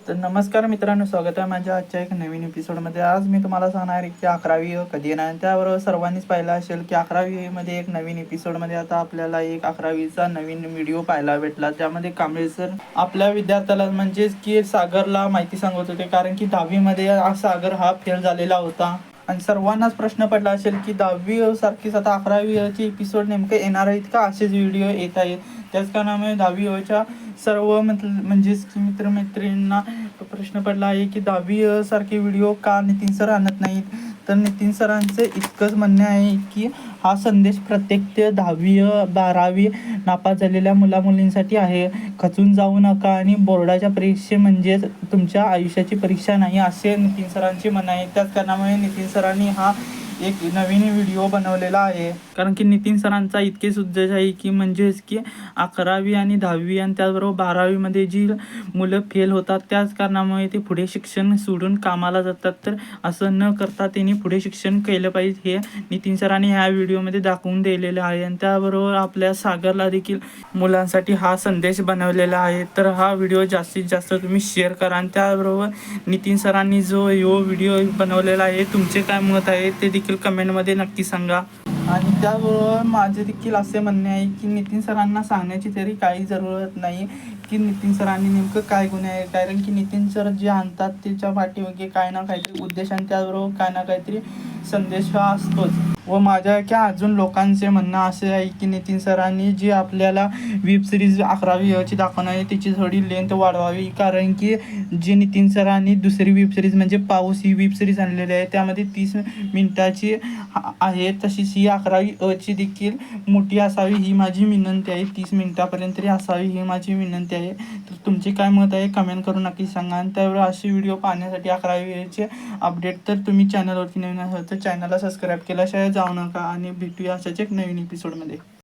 तर नमस्कार मित्रांनो, स्वागत आहे माझ्या आजच्या एक नवीन एपिसोडमध्ये. आज मी तुम्हाला सांगणार आहे की 11वी कधी येणार. आणि त्याबरोबर सर्वांनीच पाहिलं असेल की 11वीमध्ये एक नवीन एपिसोडमध्ये आता आपल्याला एक 11वीचा नवीन व्हिडिओ पाहायला भेटला, ज्यामध्ये कांबळे सर आपल्या विद्यार्थ्याला म्हणजेच की सागरला माहिती सांगत होते. कारण की 10वीमध्ये सागर हा फेल झालेला होता आणि सर्वांनाच प्रश्न पडला असेल की 10वी सारखीच आता 11वीचे एपिसोड नेमके येणार आहेत का, असेच व्हिडिओ येत आहेत. त्याच कारणामुळे 10वीच्या सर्व म्हणजेच की मित्रमैत्रिणींना प्रश्न पडला आहे की 10वी सारखे व्हिडिओ का नितीन सर आणत नाहीत. तर नितीन सरांचं इतकंच म्हणणं आहे की हा संदेश प्रत्येक ते 10वी 12वी नापास झालेल्या मुलामुलींसाठी आहे. खचून जाऊ नका आणि बोर्डाच्या परीक्षे म्हणजेच तुमच्या आयुष्याची परीक्षा नाही, असे नितीन सरांचे म्हणणं आहे. त्याच कारणामुळे नितीन सरांनी हा एक नवीन व्हिडिओ बनवलेला आहे. कारण की नितीन सरांचा इतकेच उद्देश आहे की म्हणजेच की 11वी आणि 10वी आणि त्याचबरोबर 12वीमध्ये जी मुलं फेल होतात त्याच कारणामुळे ते पुढे शिक्षण सोडून कामाला जातात. तर असं न करता त्यांनी पुढे शिक्षण केलं पाहिजे, हे नितीन सरांनी ह्या व्हिडिओमध्ये दाखवून दिलेलं आहे. आणि त्याबरोबर आपल्या सागरला देखील मुलांसाठी हा संदेश बनवलेला आहे. तर हा व्हिडिओ जास्तीत जास्त तुम्ही शेअर करा. आणि त्याबरोबर नितीन सरांनी जो व्हिडिओ बनवलेला आहे, तुमचे काय मत आहे ते देखील कमेंटमध्ये नक्की सांगा. आणि त्याबरोबर माझे देखील असे म्हणणे आहे की नितीन सरांना सांगण्याची तरी काही जरूरत नाही की नितीन सरांनी नेमकं काय गुन्हे आहे. कारण की नितीन सर जे आणतात त्याच्या पाठीमागे काय ना काहीतरी उद्देश आणि त्याबरोबर काय ना काहीतरी संदेश हा असतोच. व माझ्या अजून लोकांचे म्हणणं असे आहे की नितीन सरांनी जी आपल्याला वेब सिरीज 11वीची दाखवणार आहे त्याची थोडी लेंथ वाढवावी. कारण की जी नितीन सरांनी दुसरी वेब सिरीज म्हणजे पाऊस ही वेब सिरीज आणलेली आहे, त्यामध्ये 30 मिनिटाची आहे. तशीच ही 11वीची देखील मोठी असावी ही माझी विनंती आहे. 30 मिनिटापर्यंत तरी असावी ही माझी विनंती आहे. तर तुमचे काय मत आहे कमेंट करून नक्की सांगा. आणि त्यावेळी असे व्हिडिओ पाहण्यासाठी 11वीचे अपडेट तर तुम्ही चॅनलवरती नवीन असाल तर चॅनलला सबस्क्राईब केल्याशिवाय जाऊ नका. आणि भेटूया अशाच एक नवीन एपिसोडमध्ये.